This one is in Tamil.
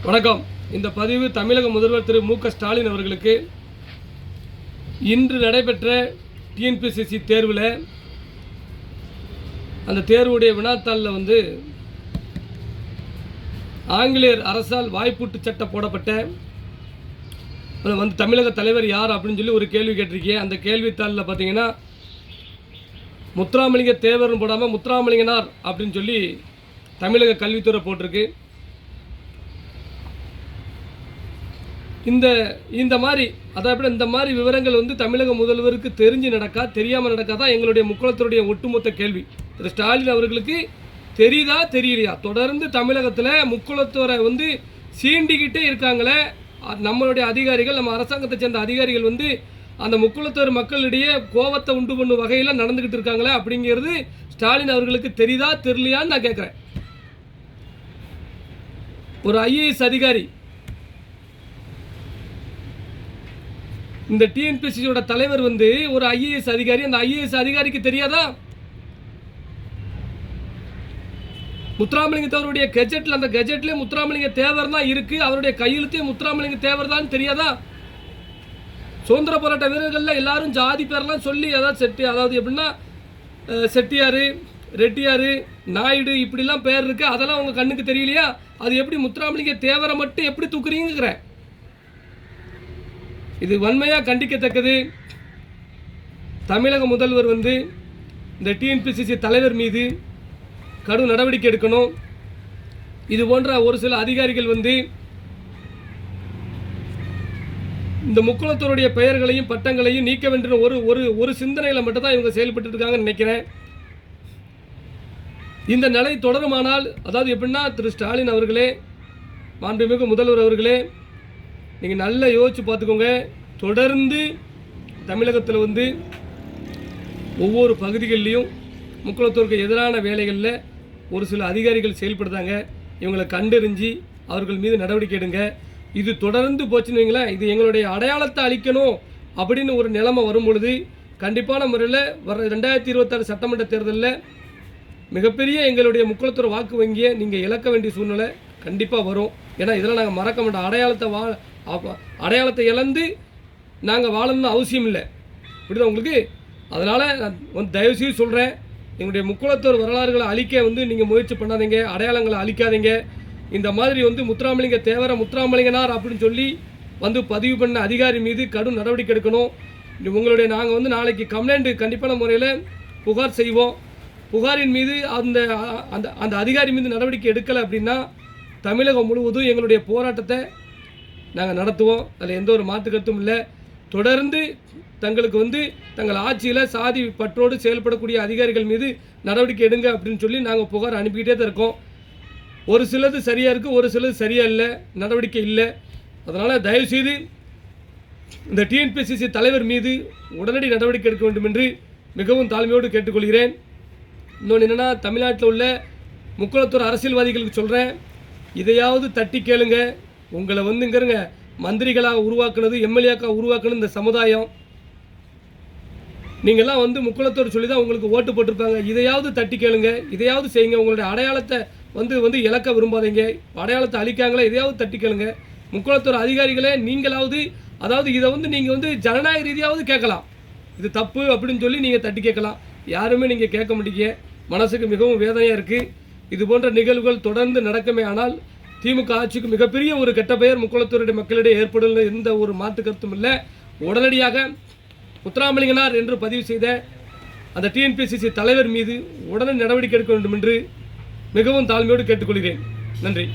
வணக்கம். இந்த பதிவு தமிழக முதல்வர் திரு மு க ஸ்டாலின் அவர்களுக்கு இன்று நடைபெற்ற டிஎன்பிஎஸ்சி தேர்வில் அந்த தேர்வுடைய வினாத்தாளில் ஆங்கிலேயர் அரசால் வாய்ப்பூட்டு சட்டம் போடப்பட்ட தமிழக தலைவர் யார் அப்படின்னு சொல்லி ஒரு கேள்வி கேட்டிருக்கேன். அந்த கேள்வித்தாளில் பார்த்தீங்கன்னா முத்துராமலிங்க தேவர்னு போடாமல் முத்துராமலிங்கனார் அப்படின்னு சொல்லி தமிழக கல்வித்துறை போட்டிருக்கு. இந்த மாதிரி அதாவது இந்த மாதிரி விவரங்கள் தமிழக முதல்வருக்கு தெரிஞ்சு நடக்கா தெரியாமல் நடக்கா தான் எங்களுடைய முக்குளத்துடைய ஒட்டுமொத்த கேள்வி. திரு ஸ்டாலின் அவர்களுக்கு தெரியுதா தெரியலையா? தொடர்ந்து தமிழகத்தில் முக்குளத்தோரை சீண்டிக்கிட்டே இருக்காங்களே நம்மளுடைய அதிகாரிகள், நம்ம அரசாங்கத்தை சேர்ந்த அதிகாரிகள் அந்த முக்குளத்தோர் மக்களிடையே கோபத்தை உண்டு பண்ணும் வகையில் நடந்துக்கிட்டு இருக்காங்களே அப்படிங்கிறது ஸ்டாலின் அவர்களுக்கு தெரியுதா தெரியலையான்னு நான் கேட்குறேன். ஒரு ஐஏஎஸ் அதிகாரி, இந்த டிஎன்பிஎஸ்சியோட தலைவர் ஒரு ஐஏஎஸ் அதிகாரி, அந்த ஐஏஎஸ் அதிகாரிக்கு தெரியாதா? முத்துராமலிங்க தேவருடைய கெஜெட்டில், அந்த கெஜெட்லேயே முத்துராமலிங்க தேவர் தான் இருக்கு, அவருடைய கையெழுத்தையும் முத்துராமலிங்க தேவர் தான் தெரியாதா? சுதந்திர போராட்ட வீரர்கள் எல்லாரும் ஜாதி பேரெல்லாம் சொல்லி அதாவது எப்படின்னா செட்டியார், ரெட்டியார், நாயுடு இப்படிலாம் பேர் இருக்கு, அதெல்லாம் உங்க கண்ணுக்கு தெரியலையா? அது எப்படி முத்துராமலிங்க தேவரை மட்டும் எப்படி தூக்குறீங்கிற? இது வன்மையாக கண்டிக்கத்தக்கது. தமிழக முதல்வர் இந்த டிஎன்பிஎஸ்சி தலைவர் மீது கடும் நடவடிக்கை எடுக்கணும். இது போன்ற ஒரு சில அதிகாரிகள் இந்த முக்குளத்தோருடைய பெயர்களையும் பட்டங்களையும் நீக்க வேண்டும் ஒரு சிந்தனையில் மட்டும்தான் இவங்க செயல்பட்டு இருக்காங்கன்னு நினைக்கிறேன். இந்த நிலை தொடருமானால், அதாவது எப்படின்னா திரு ஸ்டாலின் அவர்களே, மாண்புமிகு முதல்வர் அவர்களே, நீங்கள் நல்லா யோசிச்சு பார்த்துக்கோங்க. தொடர்ந்து தமிழகத்தில் ஒவ்வொரு பகுதிகளிலையும் முக்குளத்தோருக்கு எதிரான வேலைகளில் ஒரு சில அதிகாரிகள் செயல்படுத்தாங்க. இவங்களை கண்டறிஞ்சு அவர்கள் மீது நடவடிக்கை எடுங்க. இது தொடர்ந்து போச்சுன்னு வைங்களேன், இது எங்களுடைய அடையாளத்தை அளிக்கணும் அப்படின்னு ஒரு நிலைமை வரும் பொழுது கண்டிப்பான முறையில் வர 2026 சட்டமன்ற தேர்தலில் மிகப்பெரிய எங்களுடைய முக்குளத்தோர் வாக்கு வங்கியை நீங்கள் இழக்க வேண்டிய சூழ்நிலை கண்டிப்பாக வரும். ஏன்னா இதெல்லாம் நாங்கள் மறக்க மாட்டோம். அடையாளத்தை இழந்து நாங்கள் வாழணும்னு அவசியம் இல்லை, இப்படிதான் உங்களுக்கு. அதனால் நான் தயவுசெய்து சொல்கிறேன், எங்களுடைய முக்குளத்தோர் வரலாறுகளை அழிக்க நீங்கள் முயற்சி பண்ணாதீங்க, அடையாளங்களை அழிக்காதீங்க. இந்த மாதிரி முத்துராமலிங்க தேவரை முத்துராமலிங்கனார் அப்படின்னு சொல்லி பதிவு பண்ண அதிகாரி மீது கடும் நடவடிக்கை எடுக்கணும். உங்களுடைய நாங்கள் நாளைக்கு கம்ப்ளைண்ட் கண்டிப்பான முறையில் புகார் செய்வோம். புகாரின் மீது அந்த அந்த அந்த அதிகாரி மீது நடவடிக்கை எடுக்கலை அப்படின்னா தமிழகம் முழுவதும் எங்களுடைய போராட்டத்தை நாங்கள் நடத்துவோம். அதில் எந்த ஒரு மாற்று கருத்தும் இல்லை. தொடர்ந்து தங்களுக்கு தங்கள் ஆட்சியில் சாதி பற்றோடு செயல்படக்கூடிய அதிகாரிகள் மீது நடவடிக்கை எடுங்க அப்படின்னு சொல்லி நாங்கள் புகார் அனுப்பிக்கிட்டே தான் இருக்கோம். ஒரு சிலது சரியாக இருக்குது, ஒரு சிலது சரியாக இல்லை, நடவடிக்கை இல்லை. அதனால் தயவுசெய்து இந்த டிஎன்பிஎஸ்சி தலைவர் மீது உடனடி நடவடிக்கை எடுக்க வேண்டும் என்று மிகவும் தாழ்மையோடு கேட்டுக்கொள்கிறேன். இன்னொன்று என்னென்னா, தமிழ்நாட்டில் உள்ள முக்குளத்தோர் அரசியல்வாதிகளுக்கு சொல்கிறேன், இதையாவது தட்டி கேளுங்க. உங்களை இங்கிறங்க மந்திரிகளாக உருவாக்குனது, எம்எல்ஏக்காக உருவாக்குனது இந்த சமுதாயம். நீங்கள்லாம் முக்குளத்தோர் சொல்லி தான் உங்களுக்கு ஓட்டு போட்டிருப்பாங்க. இதையாவது தட்டி கேளுங்க, இதையாவது செய்யுங்க. உங்களுடைய அடையாளத்தை இழக்க விரும்பாதீங்க. அடையாளத்தை அழிக்காங்களே, இதையாவது தட்டி கேளுங்க. முக்குளத்தோர் அதிகாரிகளே, நீங்களாவது அதாவது இதை நீங்கள் ஜனநாயக ரீதியாவது கேட்கலாம். இது தப்பு அப்படின்னு சொல்லி நீங்கள் தட்டி கேட்கலாம். யாருமே நீங்கள் கேட்க மாட்டீங்க. மனசுக்கு மிகவும் வேதனையாக இருக்குது. இது போன்ற நிகழ்வுகள் தொடர்ந்து நடக்குமே ஆனால் திமுக ஆட்சிக்கு மிகப்பெரிய ஒரு கெட்ட பெயர் முக்குளத்தோருடைய மக்களிடையே ஏற்படும், எந்த ஒரு மாற்று கருத்தும் இல்லை. உடனடியாக முத்துராமலிங்கனார் என்று பதிவு செய்த அந்த டிஎன்பிஎஸ்சி தலைவர் மீது உடனடி நடவடிக்கை எடுக்க வேண்டும் என்று மிகவும் தாழ்மையோடு கேட்டுக்கொள்கிறேன். நன்றி.